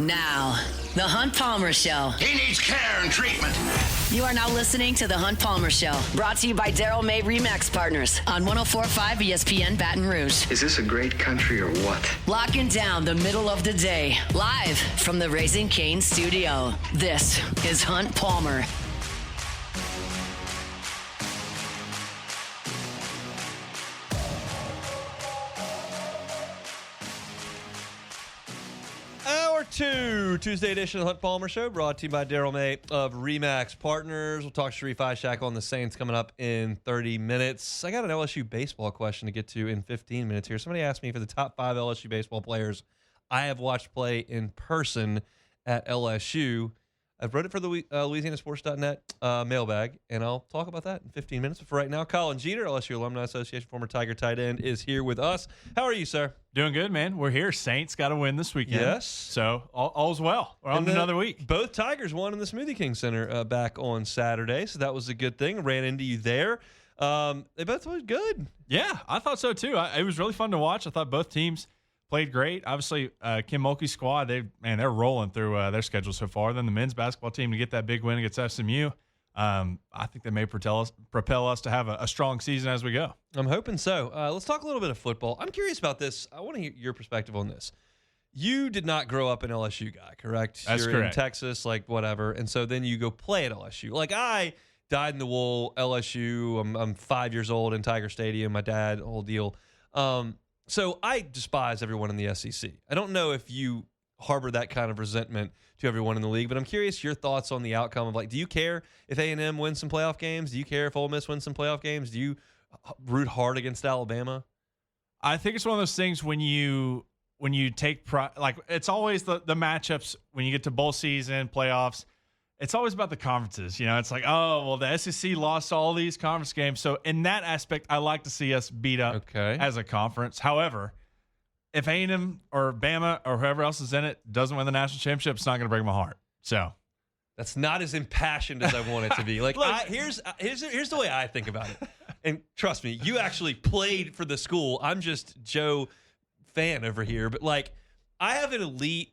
Now, The Hunt Palmer Show. He needs care and treatment. You are now listening to The Hunt Palmer Show, brought to you by Daryl May Remax Partners on 104.5 ESPN Baton Rouge. Is this a great country or what? Locking down the middle of the day, live from the Raising Cane studio. This is Hunt Palmer. Tuesday edition of the Hunt Palmer Show, brought to you by Daryl May of Remax Partners. We'll talk Sharief Ishaq on the Saints coming up in 30 minutes. I got an LSU baseball question to get to in 15 minutes here. Somebody asked me for the top 5 LSU baseball players I have watched play in person at LSU. I've wrote it for the LouisianaSports.net mailbag, and I'll talk about that in 15 minutes. But for right now, Colin Jeter, LSU Alumni Association, former Tiger tight end, is here with us. How are you, sir? Doing good, man. We're here. Saints got to win this weekend. Yes. So all's well. We're on another week. Both Tigers won in the Smoothie King Center back on Saturday, so that was a good thing. Ran into you there. They both looked good. Yeah, I thought so too. It was really fun to watch. I thought both teams played great. Obviously, Kim Mulkey's squad, they're rolling through their schedule so far. Then the men's basketball team to get that big win against SMU. I think they may propel us to have a strong season as we go. I'm hoping so. Let's talk a little bit of football. I'm curious about this. I want to hear your perspective on this. You did not grow up an LSU guy, correct? That's You're correct. in Texas, like whatever, and so then you go play at LSU. Like I dyed in the wool LSU. I'm 5 years old in Tiger Stadium. My dad, whole deal. So I despise everyone in the SEC. I don't know if you harbor that kind of resentment to everyone in the league, but I'm curious your thoughts on the outcome of, like, do you care if A&M wins some playoff games? Do you care if Ole Miss wins some playoff games? Do you root hard against Alabama? I think it's one of those things when you take like it's always the matchups when you get to bowl season, playoffs. It's always about the conferences. You know, it's like, oh, well, the SEC lost all these conference games. So in that aspect, I like to see us beat up as a conference. However, if A&M or Bama or whoever else is in it doesn't win the national championship, it's not going to break my heart. So that's not as impassioned as I want it to be. Like, Look, here's the way I think about it. And trust me, you actually played for the school. I'm just Joe fan over here. But, like, I have an elite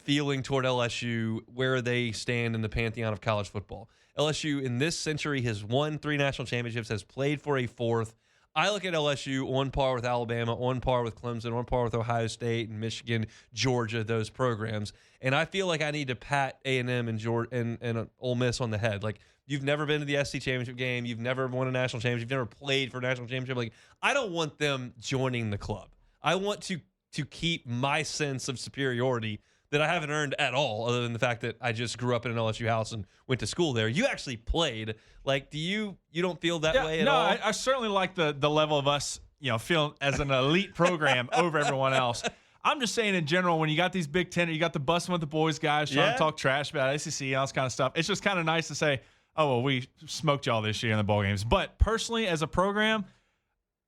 feeling toward LSU where they stand in the pantheon of college football. LSU in this century has won 3 national championships, has played for a 4th. I look at LSU on par with Alabama, on par with Clemson, on par with Ohio State and Michigan, Georgia, those programs. And I feel like I need to pat A&M and Ole Miss on the head. Like, you've never been to the SC championship game. You've never won a national championship. You've never played for a national championship. Like, I don't want them joining the club. I want to keep my sense of superiority that I haven't earned at all, other than the fact that I just grew up in an LSU house and went to school there. You actually played. Like, do you don't feel that way at all? No, I certainly like the level of us, feeling as an elite program over everyone else. I'm just saying in general, when you got these Big Ten, you got the busting with the boys guys trying to talk trash about SEC and all this kind of stuff. It's just kind of nice to say, oh, well, we smoked y'all this year in the bowl games. But personally, as a program,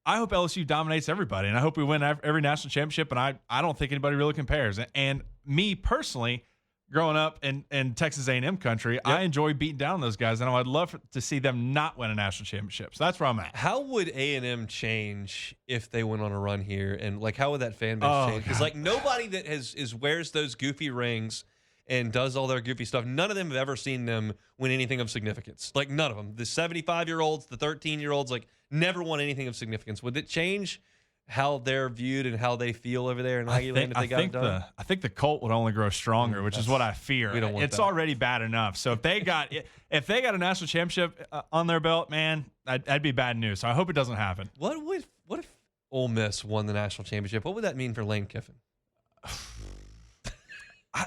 I hope LSU dominates everybody, and I hope we win every national championship, and I don't think anybody really compares. And me personally, growing up in Texas A&M country, I enjoy beating down those guys, and I'd love to see them not win a national championship. So that's where I'm at. How would A&M change if they went on a run here? And, like, how would that fan base change? Because, like, nobody that wears those goofy rings and does all their goofy stuff, none of them have ever seen them win anything of significance. Like, none of them. The 75-year-olds, the 13-year-olds, like, never won anything of significance. Would it change how they're viewed and how they feel over there in Laggieland if they got it done? I think the cult would only grow stronger, which is what I fear. We don't want it's that. already bad enough. So if they got a national championship on their belt, man, that'd be bad news. So I hope it doesn't happen. What if Ole Miss won the national championship? What would that mean for Lane Kiffin?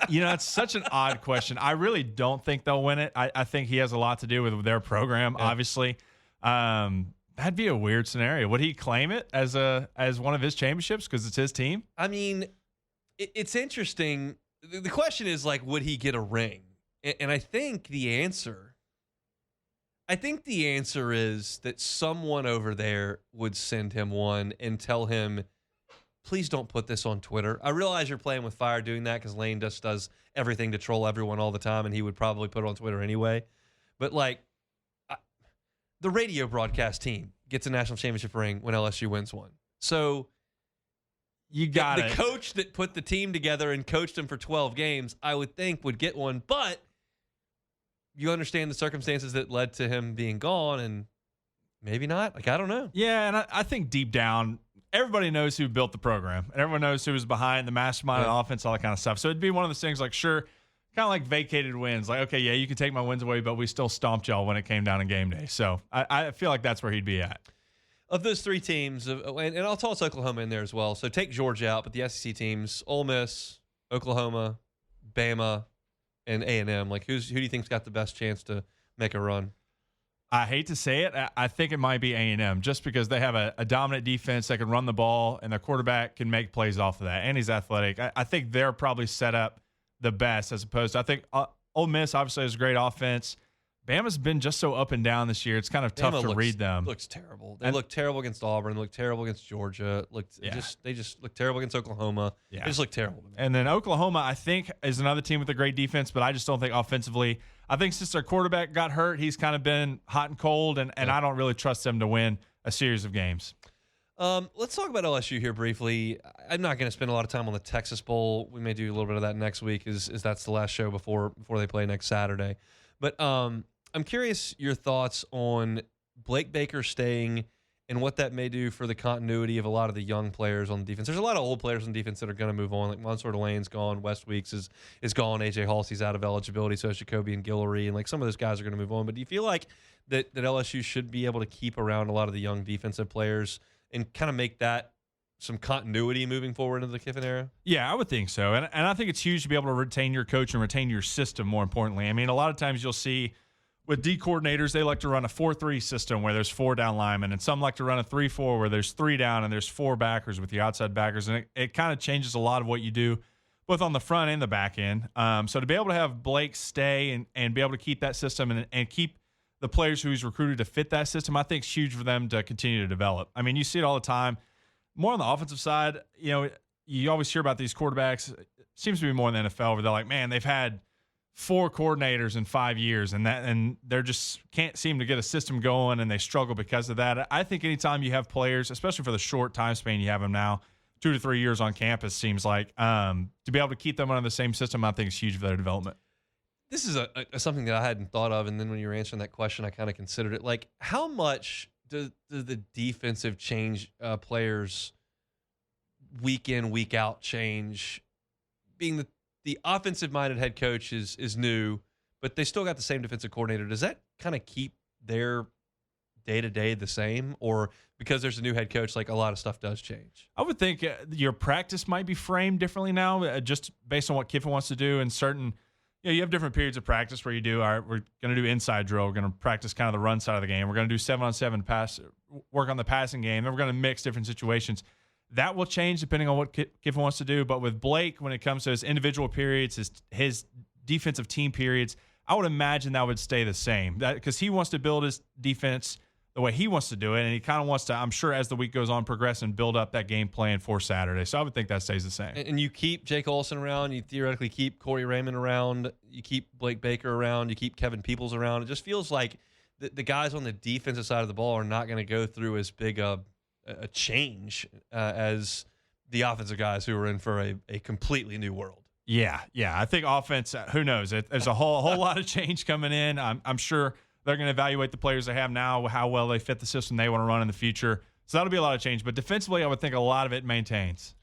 It's such an odd question. I really don't think they'll win it. I think he has a lot to do with their program, obviously. That'd be a weird scenario. Would he claim it as one of his championships because it's his team? I mean, it's interesting. The question is, like, would he get a ring? And I think the answer is that someone over there would send him one and tell him, please don't put this on Twitter. I realize you're playing with fire doing that because Lane just does everything to troll everyone all the time, and he would probably put it on Twitter anyway. But, like, the radio broadcast team gets a national championship ring when LSU wins one. So You got it. The coach that put the team together and coached him for 12 games, I would think would get one. But you understand the circumstances that led to him being gone, and maybe not. Like, I don't know. Yeah, and I think deep down, everybody knows who built the program, and everyone knows who was behind the mastermind of the offense, all that kind of stuff. So it'd be one of those things like, sure, kind of like vacated wins. Like, okay, yeah, you can take my wins away, but we still stomped y'all when it came down to game day. So I feel like that's where he'd be at. Of those three teams, and I'll toss Oklahoma in there as well. So take Georgia out, but the SEC teams, Ole Miss, Oklahoma, Bama, and A&M. Like, who do you think's got the best chance to make a run? I hate to say it. I think it might be A&M just because they have a dominant defense that can run the ball and their quarterback can make plays off of that. And he's athletic. I think they're probably set up the best as opposed to, I think Ole Miss obviously has a great offense. Bama's been just so up and down this year. It's kind of tough to read them. Looks terrible. They look terrible against Auburn. They look terrible against Georgia. They just look terrible against Oklahoma. Yeah. They just look terrible to me. And then Oklahoma, I think, is another team with a great defense, but I just don't think offensively. I think since their quarterback got hurt, he's kind of been hot and cold, and I don't really trust them to win a series of games. Let's talk about LSU here briefly. I'm not going to spend a lot of time on the Texas Bowl. We may do a little bit of that next week, as that's the last show before they play next Saturday. But I'm curious your thoughts on Blake Baker staying and what that may do for the continuity of a lot of the young players on the defense. There's a lot of old players on defense that are going to move on. Like Mansour Delane's gone, West Weeks is gone, AJ Halsey's out of eligibility, so is Jacoby and Guillory, and like some of those guys are going to move on. But do you feel like that LSU should be able to keep around a lot of the young defensive players and kind of make that some continuity moving forward into the Kiffin era? Yeah, I would think so. And I think it's huge to be able to retain your coach and retain your system, more importantly. I mean, a lot of times you'll see with D coordinators, they like to run a 4-3 system where there's 4 down linemen, and some like to run a 3-4 where there's 3 down and there's 4 backers with the outside backers. And it kind of changes a lot of what you do, both on the front and the back end. So to be able to have Blake stay and be able to keep that system and keep the players who he's recruited to fit that system, I think is huge for them to continue to develop. I mean, you see it all the time. More on the offensive side, you always hear about these quarterbacks. It seems to be more in the NFL where they're like, man, they've had 4 coordinators in 5 years, and they're just can't seem to get a system going, and they struggle because of that. I think anytime you have players, especially for the short time span you have them now, 2 to 3 years on campus seems like, to be able to keep them under the same system, I think is huge for their development. This is something that I hadn't thought of, and then when you were answering that question, I kind of considered it. Like, how much does the defensive change players week in, week out change? Being the offensive-minded head coach is new, but they still got the same defensive coordinator. Does that kind of keep their day-to-day the same? Or because there's a new head coach, like a lot of stuff does change? I would think your practice might be framed differently now, just based on what Kiffin wants to do. And certain, you have different periods of practice where you do, all right, we're going to do inside drill. We're going to practice kind of the run side of the game. We're going to do 7-on-7 pass, work on the passing game. Then we're going to mix different situations. That will change depending on what Kiffin wants to do. But with Blake, when it comes to his individual periods, his defensive team periods, I would imagine that would stay the same. Because he wants to build his defense the way he wants to do it, and he kind of wants to, I'm sure, as the week goes on, progress and build up that game plan for Saturday. So I would think that stays the same. And you keep Jake Olson around. You theoretically keep Corey Raymond around. You keep Blake Baker around. You keep Kevin Peoples around. It just feels like the guys on the defensive side of the ball are not going to go through as big a change as the offensive guys who are in for a completely new world. Yeah. I think offense, who knows? There's a whole lot of change coming in. I'm sure they're going to evaluate the players they have now, how well they fit the system they want to run in the future. So that'll be a lot of change. But defensively, I would think a lot of it maintains.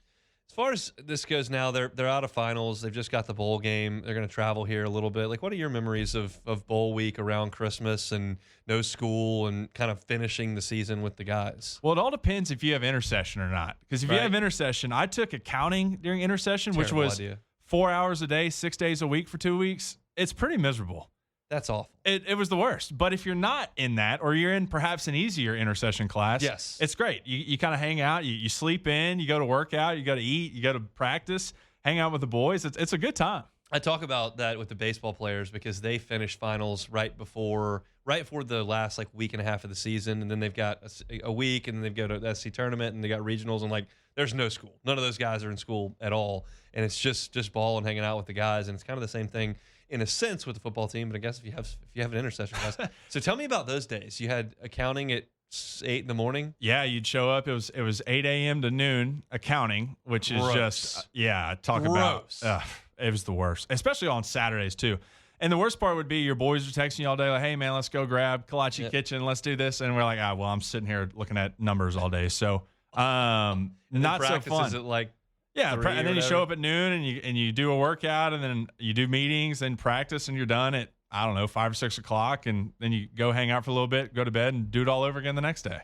As far as this goes now, they're out of finals. They've just got the bowl game. They're going to travel here a little bit. Like, what are your memories of bowl week around Christmas and no school and kind of finishing the season with the guys? Well, it all depends if you have intercession or not. Because if you have intercession, I took accounting during intercession, which was 4 hours a day, 6 days a week for 2 weeks. It's pretty miserable. That's awful. It was the worst. But if you're not in that, or you're in perhaps an easier intercession class, yes, it's great. You kind of hang out, you sleep in, you go to workout, you go to eat, you go to practice, hang out with the boys. It's a good time. I talk about that with the baseball players because they finish finals right before the last week and a half of the season, and then they've got a week, and then they've got the SC tournament, and they got regionals, and there's no school. None of those guys are in school at all, and it's just ball and hanging out with the guys, and it's kind of the same thing in a sense with the football team, but I guess if you have an intercession class. So tell me about those days. You had accounting at 8 in the morning. Yeah, you'd show up. It was 8 a.m. to noon accounting, which is Gross. just talk Gross. about. It was the worst, especially on Saturdays too. And the worst part would be your boys are texting you all day, like, "Hey man, let's go grab Kolache Kitchen, let's do this," and we're like, well, I'm sitting here looking at numbers all day, so not so fun. At like and then you show up at noon and you do a workout, and then you do meetings and practice, and you're done at 5 or 6 o'clock, and then you go hang out for a little bit, go to bed, and do it all over again the next day.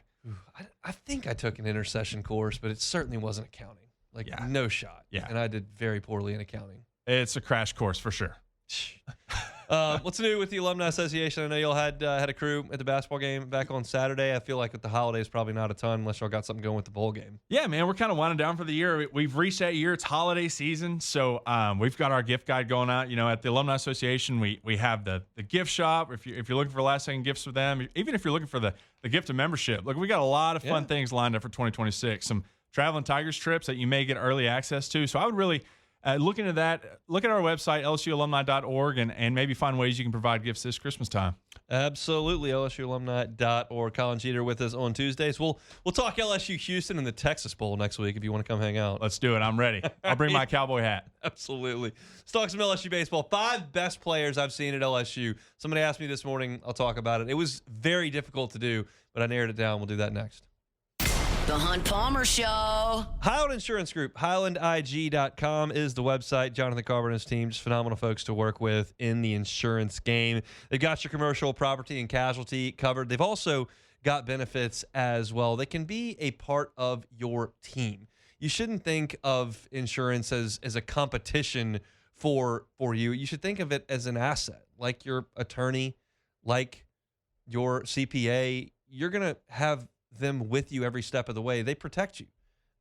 I think I took an intercession course, but it certainly wasn't accounting. No shot. Yeah, and I did very poorly in accounting. It's a crash course for sure. What's new with the Alumni Association? I know y'all had a crew at the basketball game back on Saturday. I feel like with the holidays, probably not a ton unless y'all got something going with the bowl game. Yeah, man, we're kind of winding down for the year. We've reached that year. It's holiday season, so we've got our gift guide going out. At the Alumni Association, we have the gift shop. If you're looking for last-second gifts for them, even if you're looking for the gift of membership, we got a lot of fun things lined up for 2026. Some Traveling Tigers trips that you may get early access to. So I would really look into that. Look at our website, lsualumni.org, and maybe find ways you can provide gifts this Christmas time. Absolutely, lsualumni.org. Colin Jeter with us on Tuesdays. We'll talk LSU Houston and the Texas Bowl next week if you want to come hang out. Let's do it. I'm ready. I'll bring my cowboy hat. Absolutely. Let's talk some LSU baseball. 5 best players I've seen at LSU. Somebody asked me this morning. I'll talk about it. It was very difficult to do, but I narrowed it down. We'll do that next. The Hunt Palmer Show. Highland Insurance Group, HighlandIG.com is the website. Jonathan Carver and his team, just phenomenal folks to work with in the insurance game. They've got your commercial, property, and casualty covered. They've also got benefits as well. They can be a part of your team. You shouldn't think of insurance as a competition for you. You should think of it as an asset, like your attorney, like your CPA. You're going to have them with you every step of the way. They protect you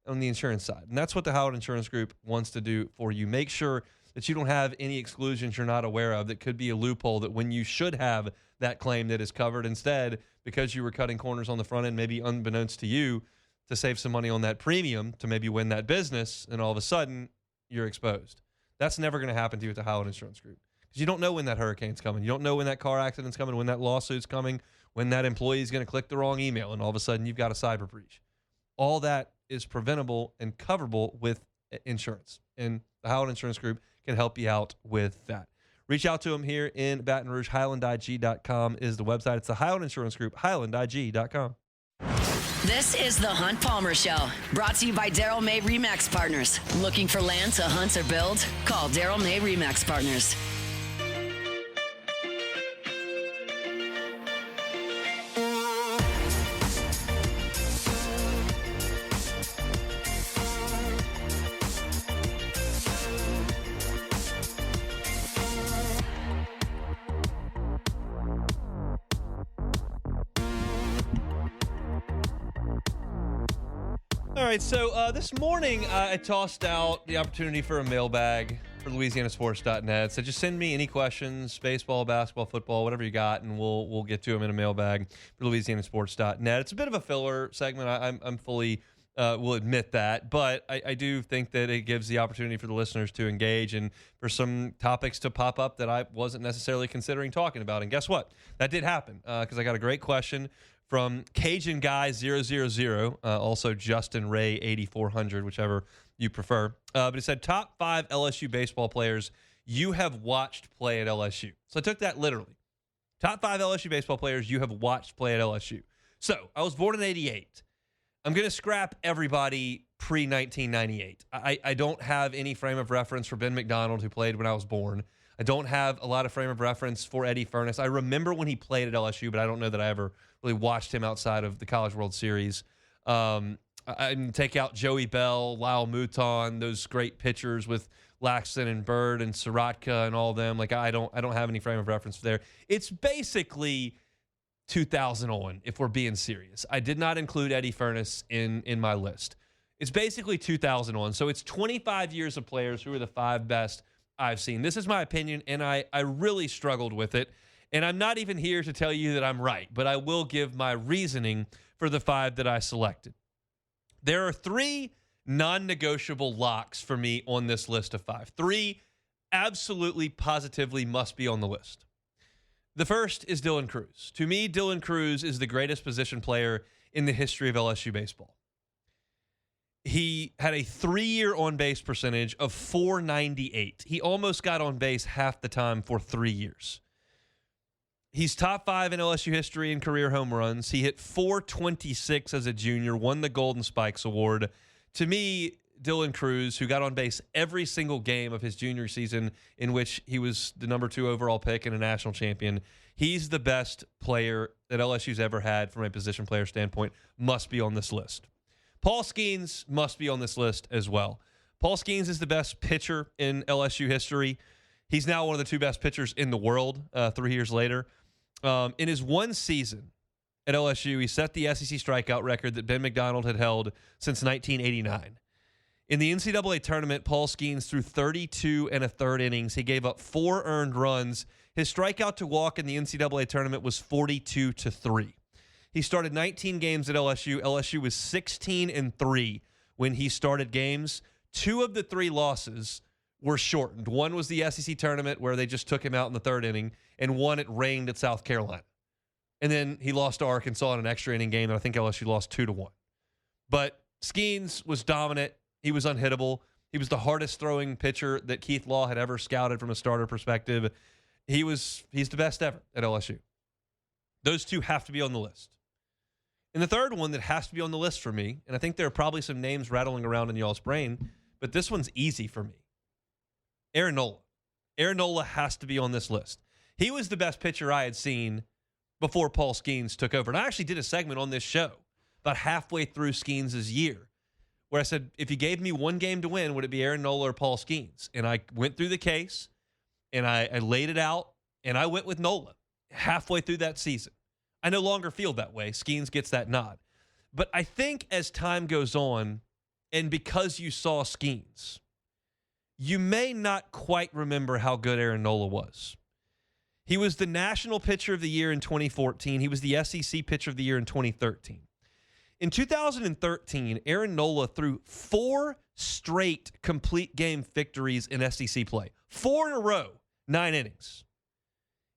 on the insurance side. And that's what the Howard Insurance Group wants to do for you. Make sure that you don't have any exclusions you're not aware of that could be a loophole that when you should have that claim that is covered, instead, because you were cutting corners on the front end, maybe unbeknownst to you, to save some money on that premium to maybe win that business, and all of a sudden you're exposed. That's never going to happen to you at the Howard Insurance Group, because you don't know when that hurricane's coming. You don't know when that car accident's coming, when that lawsuit's coming, when that employee is going to click the wrong email, and all of a sudden you've got a cyber breach. All that is preventable and coverable with insurance, and the Howland Insurance Group can help you out with that. Reach out to them here in Baton Rouge. HighlandIG.com is the website. It's the Howland Insurance Group, HighlandIG.com. This is the Hunt Palmer Show, brought to you by Daryl May Remax Partners. Looking for land to hunt or build? Call Daryl May Remax Partners. All right, so this morning I tossed out the opportunity for a mailbag for LouisianaSports.net. So just send me any questions, baseball, basketball, football, whatever you got, and we'll get to them in a mailbag for LouisianaSports.net. It's a bit of a filler segment. I'm fully will admit that, but I do think that it gives the opportunity for the listeners to engage and for some topics to pop up that I wasn't necessarily considering talking about. And guess what? That did happen because I got a great question from Cajun Guy 000, also Justin Ray 8400, whichever you prefer. But it said top 5 LSU baseball players you have watched play at LSU. So I took that literally. Top 5 LSU baseball players you have watched play at LSU. So I was born in 88. I'm going to scrap everybody pre-1998. I don't have any frame of reference for Ben McDonald, who played when I was born. I don't have a lot of frame of reference for Eddie Furness. I remember when he played at LSU, but I don't know that I ever really watched him outside of the College World Series. I take out Joey Bell, Lyle Mouton, those great pitchers with Laxton and Bird and Sorotka and all them. Like I don't have any frame of reference there. It's basically 2001, if we're being serious. I did not include Eddie Furness in my list. It's basically 2001. So it's 25 years of players who are the 5 best I've seen. This is my opinion, and I really struggled with it. And I'm not even here to tell you that I'm right, but I will give my reasoning for the 5 that I selected. There are 3 non-negotiable locks for me on this list of 5. 3 absolutely, positively must be on the list. The first is Dylan Cruz. To me, Dylan Cruz is the greatest position player in the history of LSU baseball. He had a 3-year on-base percentage of .498. He almost got on base half the time for 3 years. He's top 5 in LSU history in career home runs. He hit .426 as a junior, won the Golden Spikes Award. To me, Dylan Cruz, who got on base every single game of his junior season in which he was the number 2 overall pick and a national champion, he's the best player that LSU's ever had from a position player standpoint, must be on this list. Paul Skeens must be on this list as well. Paul Skeens is the best pitcher in LSU history. He's now one of the 2 best pitchers in the world 3 years later. In his one season at LSU, he set the SEC strikeout record that Ben McDonald had held since 1989. In the NCAA tournament, Paul Skeens threw 32 1/3 innings. He gave up 4 earned runs. His strikeout to walk in the NCAA tournament was 42-3. He started 19 games at LSU. LSU was 16-3 when he started games. 2 of the 3 losses were shortened. One was the SEC tournament where they just took him out in the 3rd inning, and one it rained at South Carolina. And then he lost to Arkansas in an extra inning game, and I think LSU lost 2-1. But Skeens was dominant. He was unhittable. He was the hardest throwing pitcher that Keith Law had ever scouted from a starter perspective. He's the best ever at LSU. Those 2 have to be on the list. And the third one that has to be on the list for me, and I think there are probably some names rattling around in y'all's brain, but this one's easy for me. Aaron Nola. Aaron Nola has to be on this list. He was the best pitcher I had seen before Paul Skeens took over. And I actually did a segment on this show about halfway through Skeens' year where I said, if you gave me one game to win, would it be Aaron Nola or Paul Skeens? And I went through the case, and I laid it out, and I went with Nola halfway through that season. I no longer feel that way. Skeens gets that nod. But I think as time goes on, and because you saw Skeens, you may not quite remember how good Aaron Nola was. He was the National Pitcher of the Year in 2014. He was the SEC Pitcher of the Year in 2013. In 2013, Aaron Nola threw 4 straight complete game victories in SEC play. 4 in a row, 9 innings.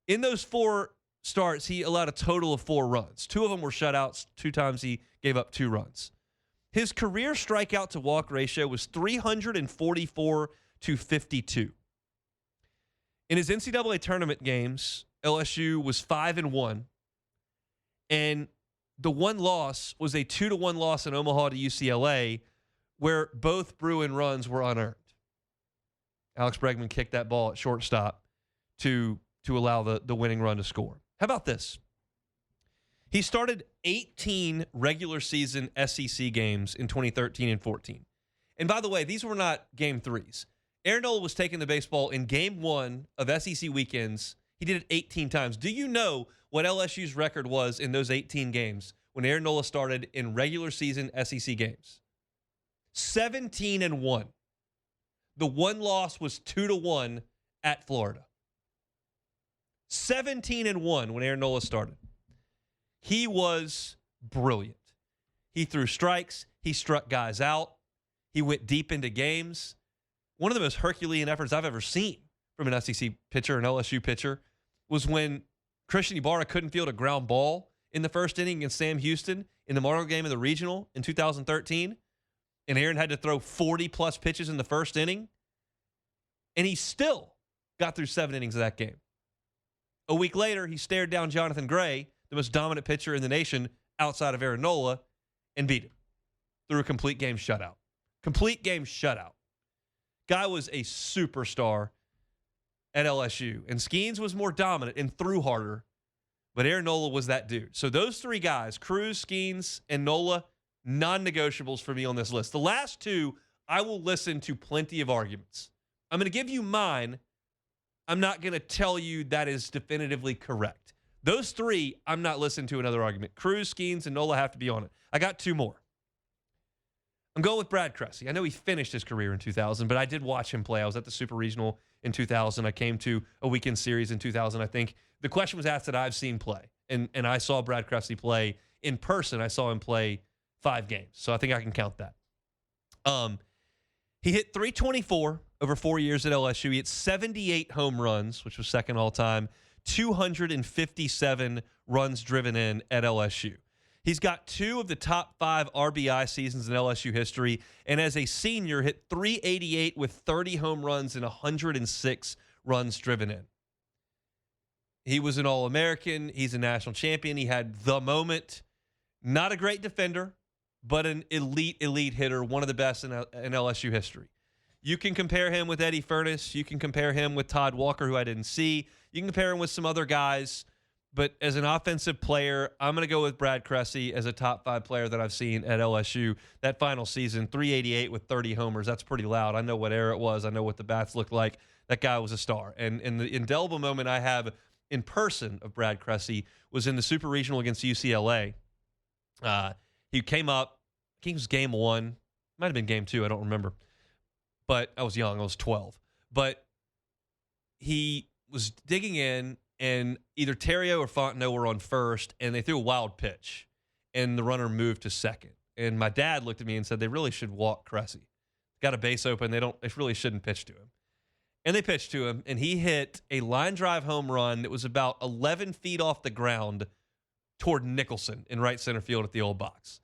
In those 4 starts, he allowed a total of 4 runs. 2 of them were shutouts. 2 times he gave up 2 runs. His career strikeout to walk ratio was 344-52. In his NCAA tournament games, LSU was 5-1, and the one loss was a 2-1 loss in Omaha to UCLA, where both Bruin runs were unearned. Alex Bregman kicked that ball at shortstop to allow the winning run to score. How about this? He started 18 regular season SEC games in 2013 and 14. And by the way, these were not game 3s. Aaron Nola was taking the baseball in game 1 of SEC weekends. He did it 18 times. Do you know what LSU's record was in those 18 games when Aaron Nola started in regular season SEC games? 17-1. The one loss was 2-1 at Florida. 17-1 when Aaron Nola started. He was brilliant. He threw strikes. He struck guys out. He went deep into games. One of the most Herculean efforts I've ever seen from an SEC pitcher, an LSU pitcher, was when Christian Ibarra couldn't field a ground ball in the first inning against Sam Houston in the Marshall game of the Regional in 2013, and Aaron had to throw 40-plus pitches in the first inning, and he still got through 7 innings of that game. A week later, he stared down Jonathan Gray, the most dominant pitcher in the nation outside of Aaron Nola, and beat him through a complete game shutout. Complete game shutout. Guy was a superstar at LSU, and Skeens was more dominant and threw harder, but Aaron Nola was that dude. So those 3 guys, Cruz, Skeens, and Nola, non-negotiables for me on this list. The last 2, I will listen to plenty of arguments. I'm going to give you mine. I'm not going to tell you that is definitively correct. Those 3, I'm not listening to another argument. Cruz, Skeens, and Nola have to be on it. I got 2 more. I'm going with Brad Cressy. I know he finished his career in 2000, but I did watch him play. I was at the Super Regional in 2000. I came to a weekend series in 2000. I think the question was asked that I've seen play, and I saw Brad Cressy play in person. I saw him play 5 games, so I think I can count that. He hit .324 over 4 years at LSU. He hit 78 home runs, which was second all time, 257 runs driven in at LSU. He's got 2 of the top 5 RBI seasons in LSU history, and as a senior, hit .388 with 30 home runs and 106 runs driven in. He was an All-American. He's a national champion. He had the moment. Not a great defender, but an elite hitter, one of the best in LSU history. You can compare him with Eddie Furness. You can compare him with Todd Walker, who I didn't see. You can compare him with some other guys. But as an offensive player, I'm going to go with Brad Cressy as a top 5 player that I've seen at LSU. That final season, .388 with 30 homers. That's pretty loud. I know what era it was. I know what the bats looked like. That guy was a star. And the indelible moment I have in person of Brad Cressy was in the Super Regional against UCLA. He came up. I think it was game 1. Might have been game 2. I don't remember. But I was young. I was 12. But he was digging in, and either Terrio or Fontenot were on first, and they threw a wild pitch, and the runner moved to second. And my dad looked at me and said, they really should walk Cressy. Got a base open. They really shouldn't pitch to him. And they pitched to him, and he hit a line drive home run that was about 11 feet off the ground toward Nicholson in right center field at the old box.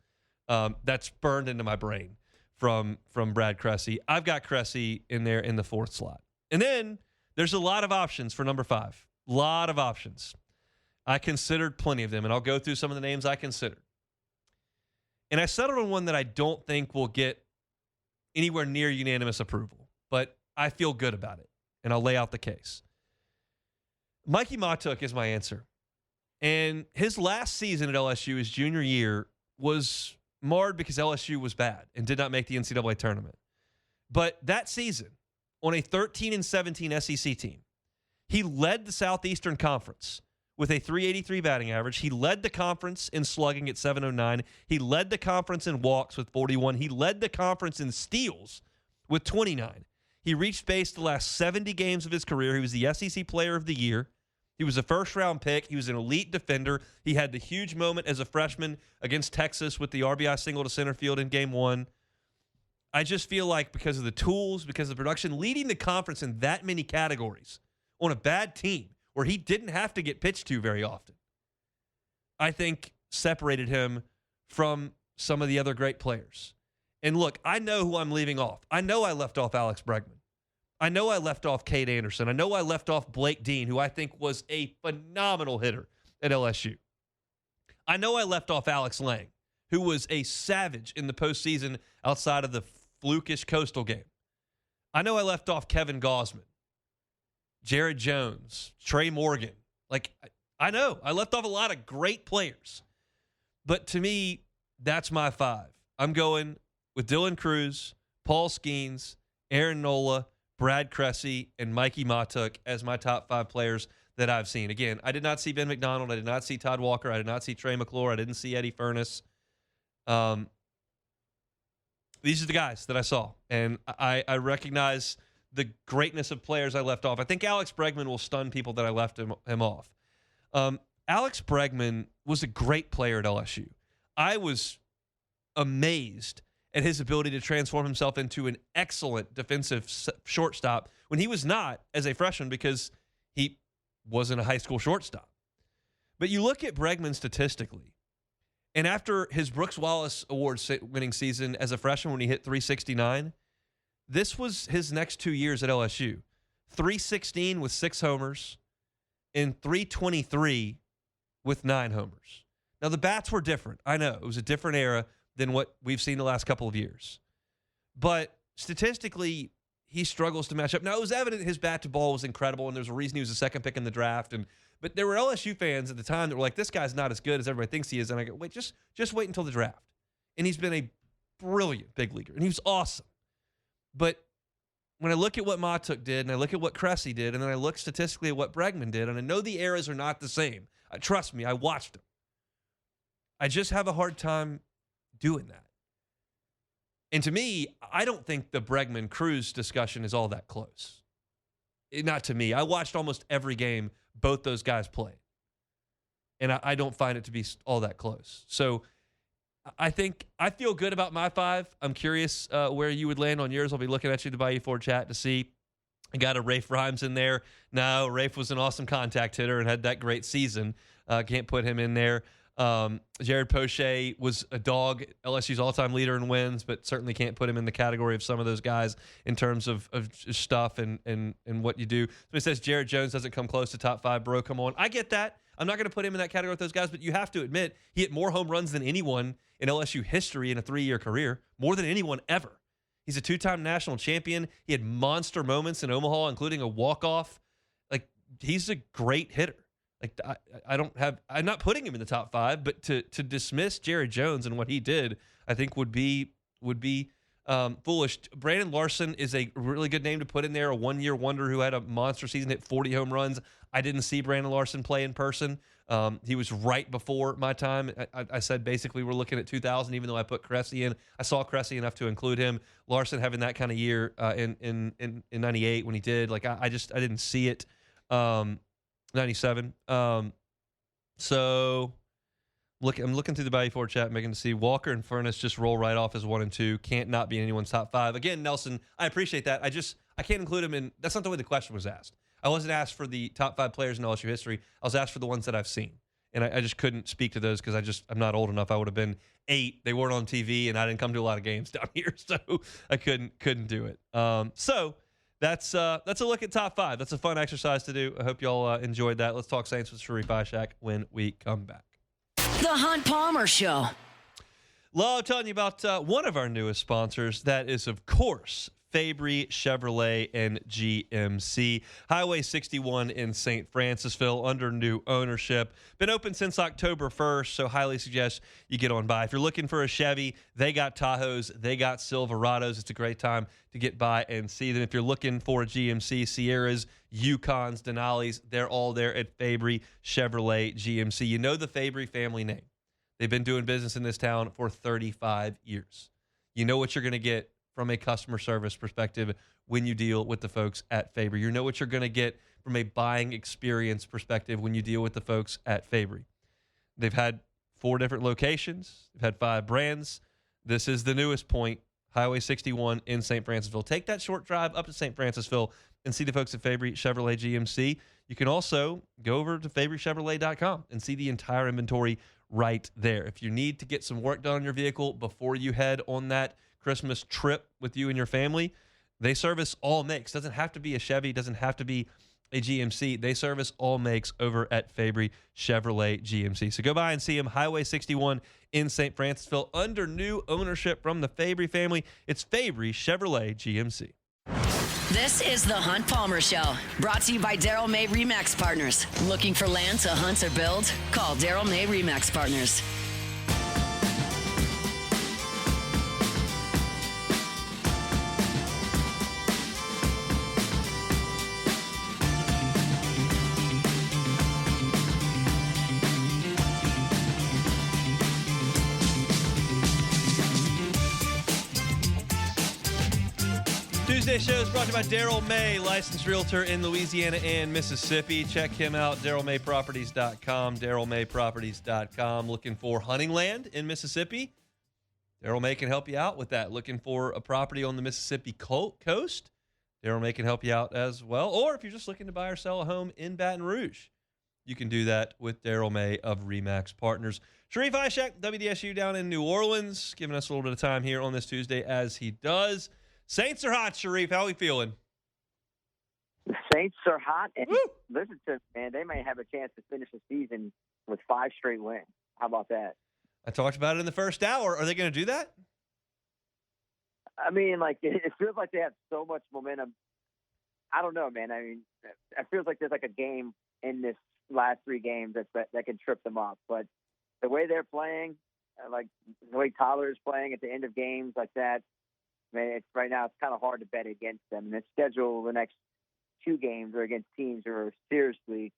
That's burned into my brain from Brad Cressy. I've got Cressy in there in the 4th slot. And then there's a lot of options for number 5. Lot of options. I considered plenty of them, and I'll go through some of the names I considered. And I settled on one that I don't think will get anywhere near unanimous approval, but I feel good about it, and I'll lay out the case. Mikey Matuk is my answer. And his last season at LSU, his junior year, was marred because LSU was bad and did not make the NCAA tournament. But that season, on a 13-17 SEC team, he led the Southeastern Conference with a .383 batting average. He led the conference in slugging at .709. He led the conference in walks with 41. He led the conference in steals with 29. He reached base the last 70 games of his career. He was the SEC Player of the Year. He was a first-round pick. He was an elite defender. He had the huge moment as a freshman against Texas with the RBI single to center field in Game 1. I just feel like because of the tools, because of the production, leading the conference in that many categories on a bad team where he didn't have to get pitched to very often, I think separated him from some of the other great players. And look, I know who I'm leaving off. I know I left off Alex Bregman. I know I left off Cade Anderson. I know I left off Blake Dean, who I think was a phenomenal hitter at LSU. I know I left off Alex Lang, who was a savage in the postseason outside of the flukish Coastal game. I know I left off Kevin Gausman, Jared Jones, Trey Morgan. I know I left off a lot of great players. But to me, that's my 5. I'm going with Dylan Cruz, Paul Skeens, Aaron Nola, Brad Cressy, and Mikey Matuk as my top 5 players that I've seen. Again, I did not see Ben McDonald. I did not see Todd Walker. I did not see Trey McClure. I didn't see Eddie Furness. These are the guys that I saw, and I recognize the greatness of players I left off. I think Alex Bregman will stun people that I left him off. Alex Bregman was a great player at LSU. I was amazed at his ability to transform himself into an excellent defensive shortstop when he was not as a freshman because he wasn't a high school shortstop. But you look at Bregman statistically, and after his Brooks Wallace Award winning season as a freshman when he hit .369, this was his next 2 years at LSU. .316 with 6 homers and .323 with 9 homers. Now, the bats were different. I know. It was a different era than what we've seen the last couple of years. But statistically, he struggles to match up. Now, it was evident his bat to ball was incredible, and there's a reason he was the second pick in the draft. But there were LSU fans at the time that were like, this guy's not as good as everybody thinks he is. And I go, wait, just wait until the draft. And he's been a brilliant big leaguer, and he was awesome. But when I look at what Matuk did, and I look at what Cressy did, and then I look statistically at what Bregman did, and I know the eras are not the same. Trust me, I watched them. I just have a hard time doing that. And to me, I don't think the Bregman-Cruz discussion is all that close. Not to me. I watched almost every game both those guys played. And I don't find it to be all that close. So I think I feel good about my 5. I'm curious where you would land on yours. I'll be looking at you the Bayou Ford chat to see. I got a Rafe Rhymes in there. No, Rafe was an awesome contact hitter and had that great season. Can't put him in there. Jared Poche was a dog, LSU's all-time leader in wins, but certainly can't put him in the category of some of those guys in terms of stuff and what you do. Somebody says Jared Jones doesn't come close to top 5. Bro, come on. I get that. I'm not going to put him in that category with those guys, but you have to admit he hit more home runs than anyone in LSU history in a 3-year career, more than anyone ever. He's a 2-time national champion. He had monster moments in Omaha, including a walk-off. Like, he's a great hitter. Like, I'm not putting him in the top 5, but to dismiss Jared Jones and what he did, I think would be foolish. Brandon Larson is a really good name to put in there, a 1-year wonder who had a monster season, hit 40 home runs. I didn't see Brandon Larson play in person. He was right before my time. I said basically we're looking at 2000, even though I put Cressy in. I saw Cressy enough to include him. Larson having that kind of year in 98 when he did, like I didn't see it. 97. So I'm looking through the Bayou 4 chat, making to see Walker and Furness just roll right off as 1 and 2. Can't not be in anyone's top 5. Again, Nelson, I appreciate that. I can't include him in. That's not the way the question was asked. I wasn't asked for the top 5 players in LSU history. I was asked for the ones that I've seen, and I just couldn't speak to those because I'm not old enough. I would have been 8. They weren't on TV, and I didn't come to a lot of games down here, so I couldn't do it. So. That's a look at top 5. That's a fun exercise to do. I hope y'all enjoyed that. Let's talk Saints with Sharief Ishaq when we come back. The Hunt Palmer Show. Love telling you about one of our newest sponsors. That is, of course, Fabry Chevrolet and GMC. Highway 61 in St. Francisville under new ownership. Been open since October 1st, so highly suggest you get on by. If you're looking for a Chevy, they got Tahoes, they got Silverados. It's a great time to get by and see them. If you're looking for a GMC, Sierras, Yukons, Denali's, they're all there at Fabry Chevrolet GMC. You know the Fabry family name. They've been doing business in this town for 35 years. You know what you're going to get from a customer service perspective when you deal with the folks at Fabry. You know what you're going to get from a buying experience perspective when you deal with the folks at Fabry. They've had 4 different locations. They've had 5 brands. This is the newest point, Highway 61 in St. Francisville. Take that short drive up to St. Francisville and see the folks at Fabry Chevrolet GMC. You can also go over to FabryChevrolet.com and see the entire inventory right there. If you need to get some work done on your vehicle before you head on that Christmas trip with you and your family, they service all makes. Doesn't have to be a Chevy, doesn't have to be a GMC. They service all makes over at Fabry Chevrolet GMC. So go by and see them, Highway 61 in St. Francisville, under new ownership from the Fabry family. It's Fabry Chevrolet GMC. This is the Hunt Palmer Show, brought to you by Daryl May Remax Partners. Looking for land to hunt or build? Call Daryl May Remax Partners. Tuesday show is brought to you by Daryl May, licensed realtor in Louisiana and Mississippi. Check him out, DarylMayProperties.com, DarylMayProperties.com. Looking for hunting land in Mississippi? Daryl May can help you out with that. Looking for a property on the Mississippi coast? Daryl May can help you out as well. Or if you're just looking to buy or sell a home in Baton Rouge, you can do that with Daryl May of Remax Partners. Sharief Ishaq, WDSU down in New Orleans, giving us a little bit of time here on this Tuesday as he does. Saints are hot, Sharief. How are we feeling? The Saints are hot. And listen to them, man. They may have a chance to finish the season with 5 straight wins. How about that? I talked about it in the first hour. Are they going to do that? I mean, like, it feels like they have so much momentum. I don't know, man. I mean, it feels like there's like a game in this last 3 games that can trip them up. But the way they're playing, like the way Tyler is playing at the end of games like that, man, right now it's kind of hard to bet against them. And the schedule the next 2 games are against teams who are seriously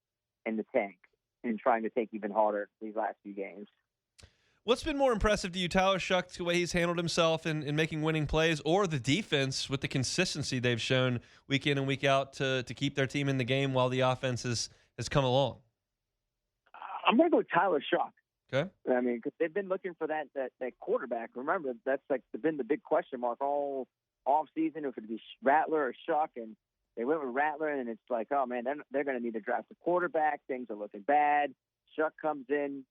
in the tank and trying to take even harder these last few games. What's been more impressive to you, Tyler Shuck, the way he's handled himself in making winning plays, or the defense with the consistency they've shown week in and week out to keep their team in the game while the offense has come along? I'm going to go with Tyler Shuck. Okay. I mean, because they've been looking for that quarterback. Remember, that's like been the big question mark all offseason, if it would be Rattler or Shuck, and they went with Rattler, and it's like, oh, man, they're going to need to draft a quarterback. Things are looking bad. Shuck comes in,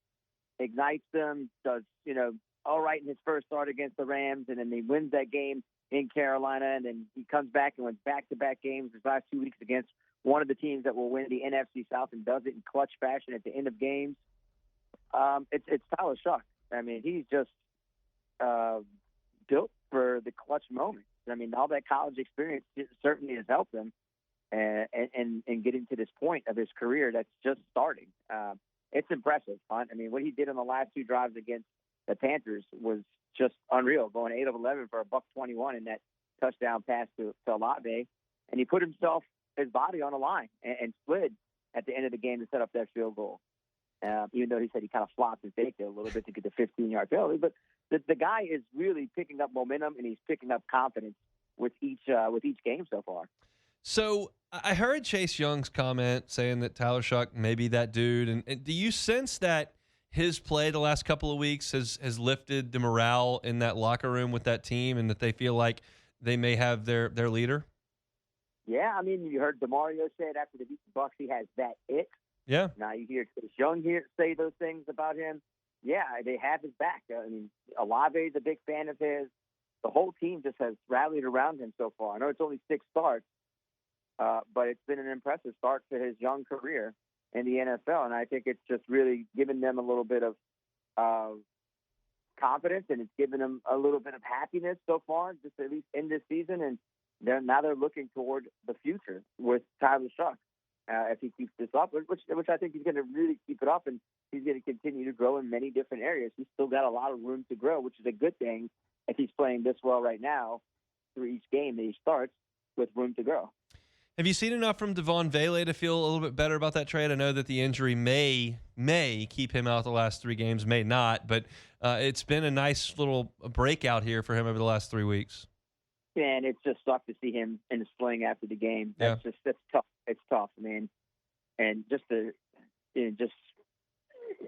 ignites them, does, all right in his first start against the Rams, and then he wins that game in Carolina, and then he comes back and wins back-to-back games his last 2 weeks against one of the teams that will win the NFC South and does it in clutch fashion at the end of games. It's Tyler Shuck. I mean, he's just built for the clutch moment. I mean, all that college experience certainly has helped him and getting to this point of his career that's just starting. It's impressive, Hunt. I mean, what he did on the last 2 drives against the Panthers was just unreal, going 8 of 11 for a $121 in that touchdown pass to Olave. And he put his body on the line and slid at the end of the game to set up that field goal. Even though he said he kind of flopped and faked it a little bit to get the 15-yard penalty. But the guy is really picking up momentum, and he's picking up confidence with each game so far. So I heard Chase Young's comment saying that Tyler Shuck may be that dude. And do you sense that his play the last couple of weeks has lifted the morale in that locker room with that team, and that they feel like they may have their leader? Yeah, I mean, you heard DeMario say it after the beat the Bucs. He has that it. Yeah. Now you hear Chase Young say those things about him. Yeah, they have his back. I mean, Olave's a big fan of his. The whole team just has rallied around him so far. I know it's only 6 starts, but it's been an impressive start to his young career in the NFL, and I think it's just really given them a little bit of confidence, and it's given them a little bit of happiness so far, just at least in this season, and now they're looking toward the future with Tyler Shuck. If he keeps this up, which I think he's going to really keep it up, and he's going to continue to grow in many different areas. He's still got a lot of room to grow, which is a good thing if he's playing this well right now through each game that he starts with room to grow. Have you seen enough from Devon Vele to feel a little bit better about that trade? I know that the injury may keep him out the last 3 games, may not, but it's been a nice little breakout here for him over the last 3 weeks. And it's just sucked to see him in the sling after the game. That's tough. It's tough, man. And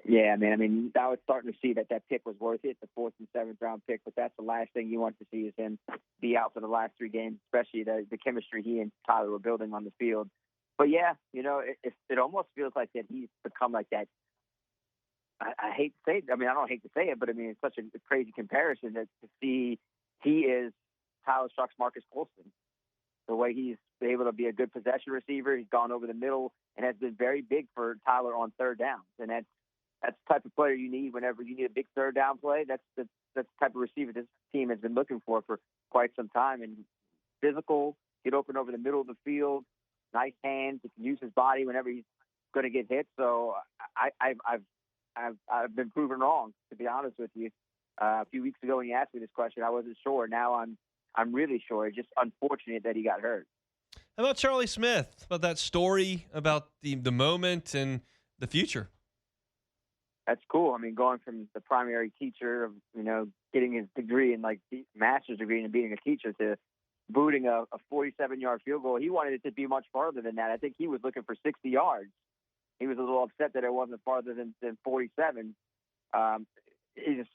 man. I mean, I was starting to see that pick was worth it, the 4th and 7th round pick. But that's the last thing you want to see is him be out for the last 3 games, especially the chemistry he and Tyler were building on the field. But yeah, it almost feels like that he's become like that. I hate to say it. I mean, I don't hate to say it, but I mean, it's such a crazy comparison to see he is Tyler Shuck's Marcus Colston. The way he's able to be a good possession receiver, he's gone over the middle and has been very big for Tyler on 3rd downs. And that's the type of player you need whenever you need a big 3rd down play. That's the type of receiver this team has been looking for quite some time. And physical, get open over the middle of the field, nice hands, he can use his body whenever he's going to get hit. So I've been proven wrong, to be honest with you. A few weeks ago when you asked me this question, I wasn't sure. Now I'm really sure. It's just unfortunate that he got hurt. How about Charlie Smith? About that story, about the moment and the future? That's cool. I mean, going from the primary teacher of, getting his degree and like the master's degree and being a teacher to booting a 47-yard field goal. He wanted it to be much farther than that. I think he was looking for 60 yards. He was a little upset that it wasn't farther than 47. He's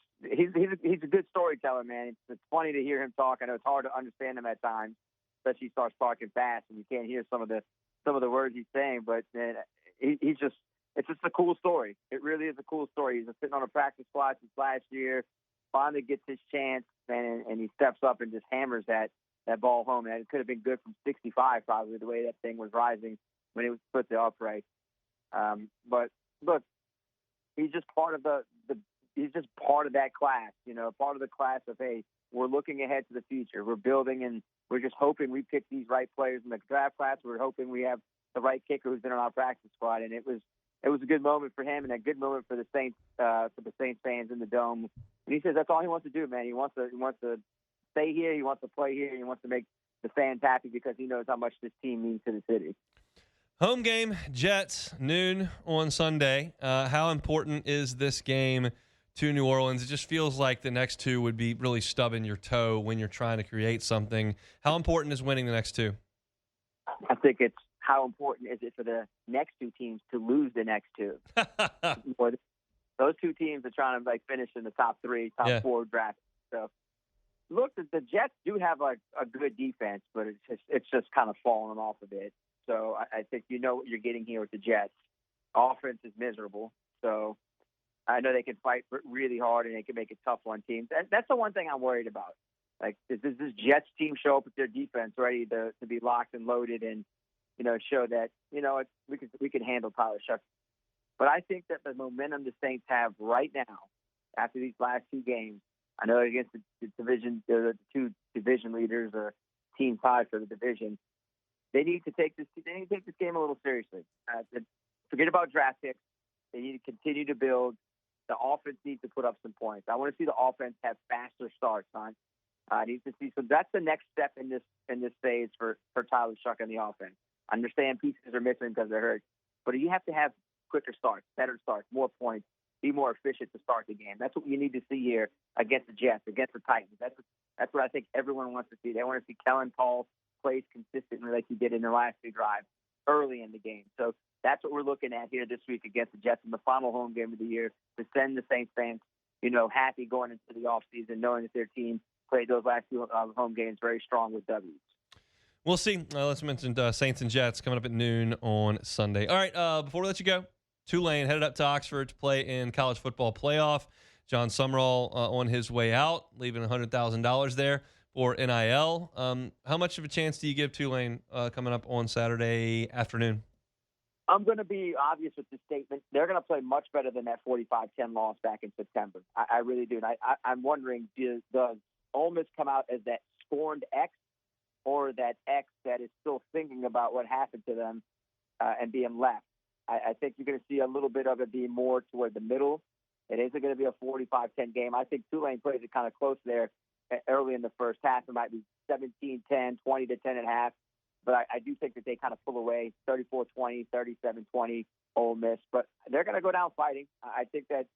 a good storyteller, man. It's funny to hear him talk. I know it's hard to understand him at times, especially he starts talking fast and you can't hear some of the words he's saying. But man, it's just a cool story. It really is a cool story. He's been sitting on a practice squad since last year, finally gets his chance, man, and he steps up and just hammers that ball home. And it could have been good from 65, probably the way that thing was rising when it was put to upright. But look, he's just part of he's just part of that class, part of the class of, hey, we're looking ahead to the future. We're building, and we're just hoping we pick these right players in the draft class. We're hoping we have the right kicker who's been on our practice squad. And it was a good moment for him and a good moment for the Saints fans in the Dome. And he says that's all he wants to do, man. He wants to stay here. He wants to play here. He wants to make the fans happy because he knows how much this team means to the city. Home game, Jets, noon on Sunday. How important is this game to New Orleans? It just feels like the next 2 would be really stubbing your toe when you're trying to create something. How important is winning the next 2? I think it's how important is it for the next 2 teams to lose the next 2. Those 2 teams are trying to finish in the top 3, top 4 draft. So look, the Jets do have a good defense, but it's just kind of falling off a bit. So I think what you're getting here with the Jets. Offense is miserable. So I know they can fight really hard and they can make it tough on teams. That's the one thing I'm worried about. Like, does this Jets team show up with their defense ready to be locked and loaded and, show that, we can handle Tyler Shuck. But I think that the momentum the Saints have right now, after these last two games, I know against the two division leaders or team tied for the division, they need to take this game a little seriously. Forget about draft picks. They need to continue to build. The offense needs to put up some points. I want to see the offense have faster starts, son. I need to see. So that's the next step in this phase for Tyler Shuck and the offense. I understand pieces are missing because they're hurt, but you have to have quicker starts, better starts, more points, be more efficient to start the game. That's what you need to see here against the Jets, against the Titans. That's what I think everyone wants to see. They want to see Kellen Paul plays consistently like he did in the last two drives early in the game. So that's what we're looking at here this week against the Jets in the final home game of the year to send the Saints fans, happy going into the offseason, knowing that their team played those last two home games very strong with W's. We'll see. Let's mention Saints and Jets coming up at noon on Sunday. All right, before we let you go, Tulane headed up to Oxford to play in college football playoff. John Sumrall on his way out, leaving $100,000 there for NIL. How much of a chance do you give Tulane coming up on Saturday afternoon? I'm going to be obvious with this statement. They're going to play much better than that 45-10 loss back in September. I really do. And I'm wondering, does Ole Miss come out as that scorned X or that X that is still thinking about what happened to them and being left? I think you're going to see a little bit of it being more toward the middle. It isn't going to be a 45-10 game. I think Tulane plays it kind of close there early in the first half. It might be 17-10, 20-10 at half. But I do think that they kind of pull away 34-20, 37-20 Ole Miss. But they're going to go down fighting. I think that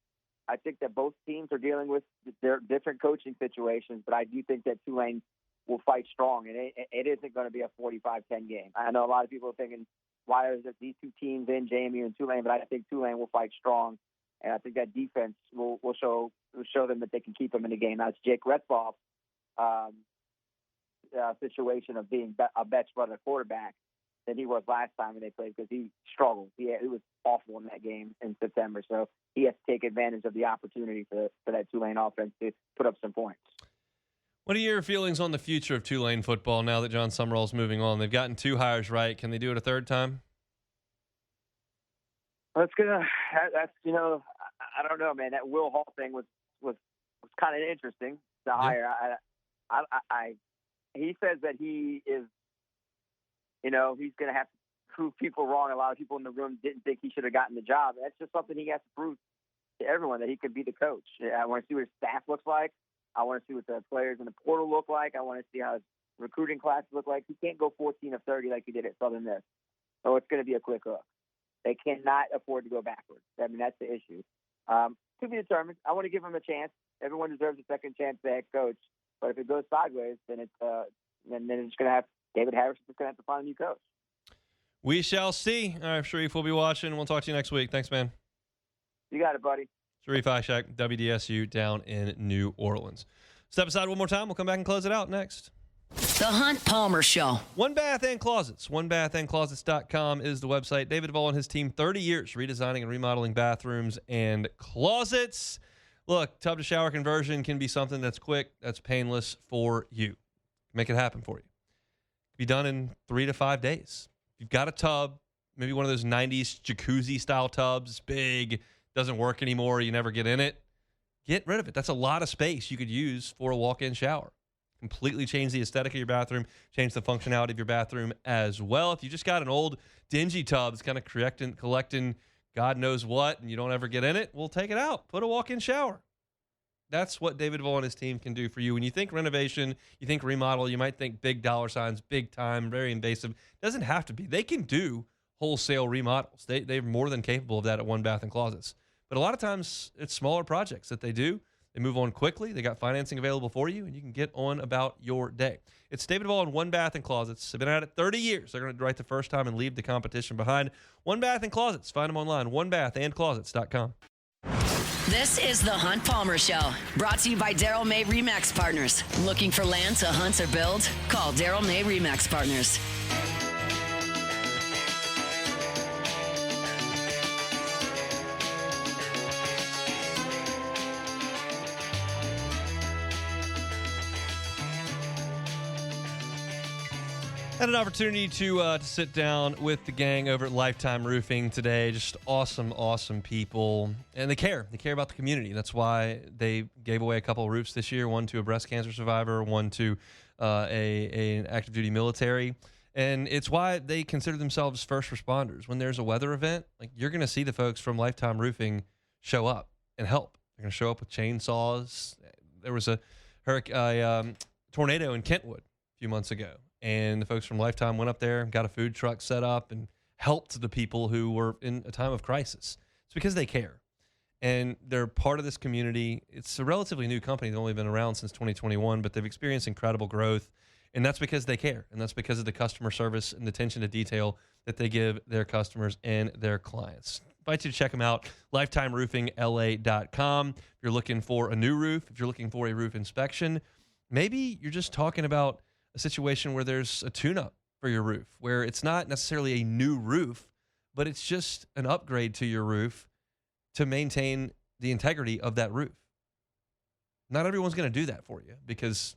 both teams are dealing with their different coaching situations. But I do think that Tulane will fight strong. And it isn't going to be a 45-10 game. I know a lot of people are thinking, why is it these two teams in, JMU and Tulane? But I think Tulane will fight strong. And I think that defense will show them that they can keep them in the game. Now, it's Jake Retzloff. Situation of being a much better quarterback than he was last time when they played because he struggled. He was awful in that game in September. So he has to take advantage of the opportunity for that Tulane offense to put up some points. What are your feelings on the future of Tulane football now that John Sumrall's moving on? They've gotten 2 hires right. Can they do it a third time? That's I don't know, man. That Will Hall thing was kind of interesting to hire. He says that he is, he's going to have to prove people wrong. A lot of people in the room didn't think he should have gotten the job. That's just something he has to prove to everyone, that he could be the coach. I want to see what his staff looks like. I want to see what the players in the portal look like. I want to see how his recruiting classes look like. He can't go 14 of 30 like he did at Southern Miss. So it's going to be a quick hook. They cannot afford to go backwards. I mean, that's the issue. To be determined. I want to give him a chance. Everyone deserves a second chance to head coach. But if it goes sideways, then it's going to have David Harris is going to have to find a new coach. We shall see. All right, Sharief, we'll be watching. We'll talk to you next week. Thanks, man. You got it, buddy. Sharief Ishaq, WDSU down in New Orleans. Step aside one more time. We'll come back and close it out next. The Hunt Palmer Show. One Bath and Closets. OneBathAndClosets.com is the website. David Duvall and his team, 30 years redesigning and remodeling bathrooms and closets. Look, tub to shower conversion can be something that's quick, that's painless for you. Make it happen for you. Be done in 3 to 5 days. If you've got a tub, maybe one of those 90s jacuzzi style tubs, big, doesn't work anymore, you never get in it, get rid of it. That's a lot of space you could use for a walk-in shower. Completely change the aesthetic of your bathroom, change the functionality of your bathroom as well. If you just got an old dingy tub that's kind of collecting God knows what, and you don't ever get in it, well, take it out. Put a walk-in shower. That's what David Duvall and his team can do for you. When you think renovation, you think remodel, you might think big dollar signs, big time, very invasive. It doesn't have to be. They can do wholesale remodels. They're more than capable of that at One Bath and Closets. But a lot of times, it's smaller projects that they do. They move on quickly. They got financing available for you, and you can get on about your day. It's David Duvall and One Bath and Closets. They've been at it 30 years. They're going to write the first time and leave the competition behind. One Bath and Closets. Find them online, onebathandclosets.com. This is the Hunt Palmer Show, brought to you by Daryl May Remax Partners. Looking for land to hunt or build? Call Daryl May Remax Partners. Had an opportunity to sit down with the gang over at Lifetime Roofing today. Just awesome, awesome people. And they care. They care about the community. That's why they gave away a couple of roofs this year, one to a breast cancer survivor, one to an active duty military. And it's why they consider themselves first responders. When there's a weather event, like, you're going to see the folks from Lifetime Roofing show up and help. They're going to show up with chainsaws. There was a tornado in Kentwood a few months ago, and the folks from Lifetime went up there, got a food truck set up, and helped the people who were in a time of crisis. It's because they care, and they're part of this community. It's a relatively new company. They've only been around since 2021, but they've experienced incredible growth, and that's because they care, and that's because of the customer service and attention to detail that they give their customers and their clients. I invite you to check them out, lifetimeroofingla.com. If you're looking for a new roof, if you're looking for a roof inspection, maybe you're just talking about a situation where there's a tune-up for your roof, where it's not necessarily a new roof, but it's just an upgrade to your roof to maintain the integrity of that roof. Not everyone's going to do that for you because,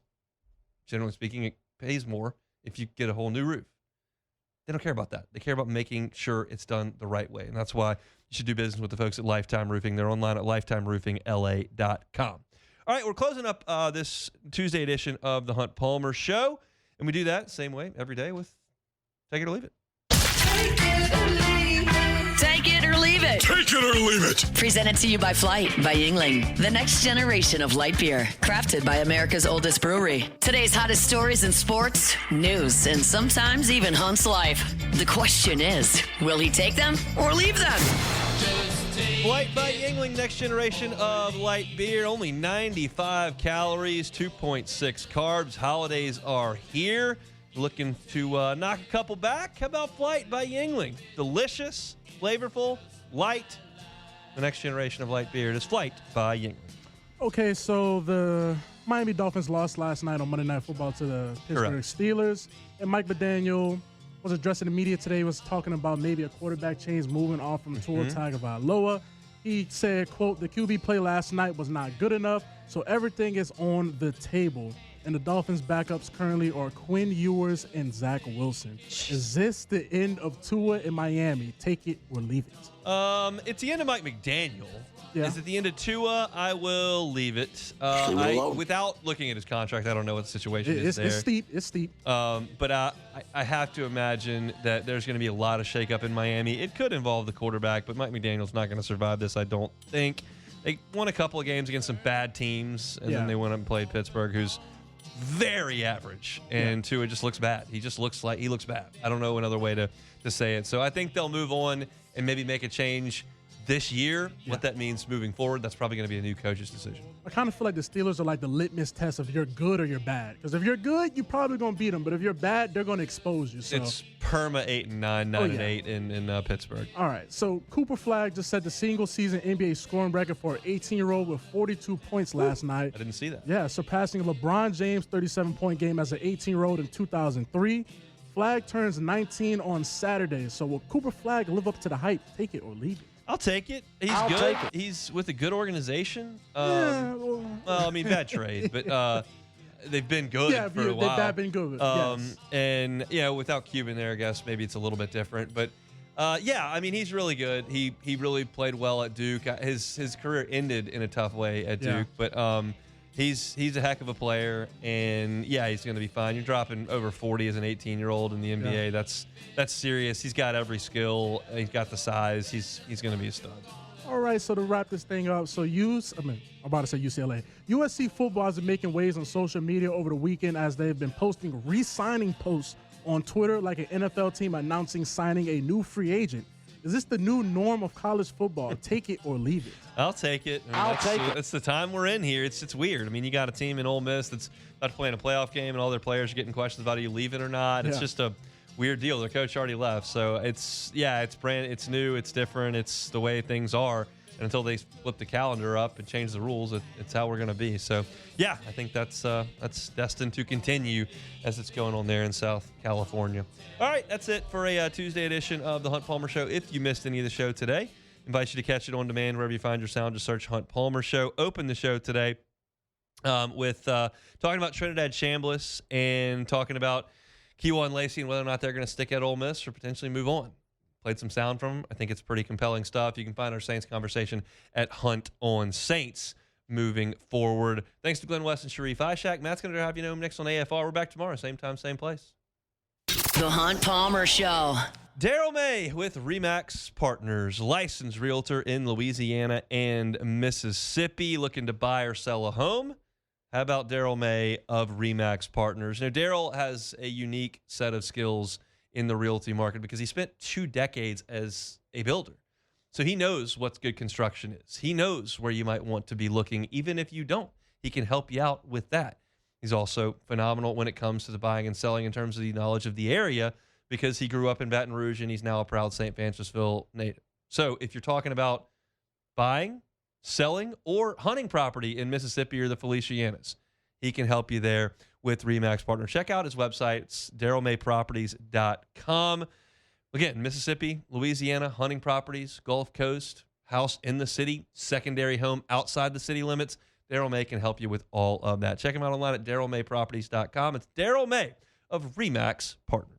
generally speaking, it pays more if you get a whole new roof. They don't care about that. They care about making sure it's done the right way, and that's why you should do business with the folks at Lifetime Roofing. They're online at lifetimeroofingla.com. All right, we're closing up this Tuesday edition of the Hunt Palmer Show, and we do that same way every day with Take It or Leave It. Take it or leave it. Take it or leave it. Take it or leave it. Presented to you by Flight by Yingling, the next generation of light beer, crafted by America's oldest brewery. Today's hottest stories in sports, news, and sometimes even Hunt's life. The question is, will he take them or leave them? Flight by Yingling, next generation of light beer. Only 95 calories, 2.6 carbs. Holidays are here. Looking to knock a couple back? How about Flight by Yingling? Delicious, flavorful, light. The next generation of light beer. It is Flight by Yingling. Okay, so the Miami Dolphins lost last night on Monday Night Football to the Pittsburgh Steelers. And Mike McDaniel was addressing the media today, was talking about maybe a quarterback change moving off from Tua Tagovailoa. He said, quote, "The QB play last night was not good enough, so everything is on the table." And the Dolphins' backups currently are Quinn Ewers and Zach Wilson. Is this the end of Tua in Miami? Take it or leave it. It's the end of Mike McDaniel. Yeah. Is it the end of Tua? I will leave it. Without looking at his contract, I don't know what the situation is there. It's steep. But I have to imagine that there's going to be a lot of shakeup in Miami. It could involve the quarterback, but Mike McDaniel's not going to survive this, I don't think. They won a couple of games against some bad teams, and then they went up and played Pittsburgh, who's very average, and Tua just looks bad. He just looks like he looks bad. I don't know another way to say it. So I think they'll move on and maybe make a change this year. What that means moving forward, that's probably going to be a new coach's decision. I kind of feel like the Steelers are like the litmus test of you're good or you're bad. Because if you're good, you're probably going to beat them. But if you're bad, they're going to expose you. So. It's perma 8-9, 9-8 in Pittsburgh. All right. So Cooper Flagg just set the single-season NBA scoring record for an 18-year-old with 42 points last night. I didn't see that. Yeah, surpassing LeBron James' 37-point game as an 18-year-old in 2003. Flagg turns 19 on Saturday. So will Cooper Flagg live up to the hype? Take it or leave it. I'll take it. He's good. He's with a good organization. Well, I mean, bad trade, but they've been good for a while. They've been good. Yes. And, without Cuban there, I guess maybe it's a little bit different. But, I mean, he's really good. He really played well at Duke. His career ended in a tough way at Duke. But he's a heck of a player. And, he's going to be fine. You're dropping over 40 as an 18-year-old in the NBA. Yeah. That's serious. He's got every skill. He's got the size. He's going to be a stud. All right, so to wrap this thing up, I'm about to say UCLA. USC football has been making waves on social media over the weekend as they've been posting re-signing posts on Twitter like an NFL team announcing signing a new free agent. Is this the new norm of college football? Take it or leave it. I'll take it. I'll take it. It's the time we're in here. It's weird. I mean, you got a team in Ole Miss that's about to play in a playoff game, and all their players are getting questions about are you leaving or not. It's just a weird deal. Their coach already left, so it's it's new, it's different, it's the way things are. And until they flip the calendar up and change the rules, it's how we're going to be. So, I think that's destined to continue as it's going on there in South California. All right, that's it for a Tuesday edition of the Hunt Palmer Show. If you missed any of the show today, invite you to catch it on demand wherever you find your sound. Just search Hunt Palmer Show. Open the show today with talking about Trinidad Chambliss and talking about Kiwa and Lacey and whether or not they're going to stick at Ole Miss or potentially move on. Played some sound from him. I think it's pretty compelling stuff. You can find our Saints conversation at Hunt on Saints moving forward. Thanks to Glenn West and Sharief. Ishaq. Matt's going to have you know next on AFR. We're back tomorrow, same time, same place. The Hunt Palmer Show. Daryl May with Remax Partners, licensed realtor in Louisiana and Mississippi, looking to buy or sell a home. How about Daryl May of Remax Partners? Now, Daryl has a unique set of skills in the realty market because he spent 2 decades as a builder. So he knows what good construction is. He knows where you might want to be looking, even if you don't. He can help you out with that. He's also phenomenal when it comes to the buying and selling in terms of the knowledge of the area because he grew up in Baton Rouge and he's now a proud St. Francisville native. So if you're talking about buying, selling, or hunting property in Mississippi or the Felicianas, he can help you there with Remax Partner. Check out his website. It's darylmayproperties.com. Again, Mississippi, Louisiana, hunting properties, Gulf Coast, house in the city, secondary home outside the city limits. Daryl May can help you with all of that. Check him out online at darylmayproperties.com. It's Daryl May of Remax Partners.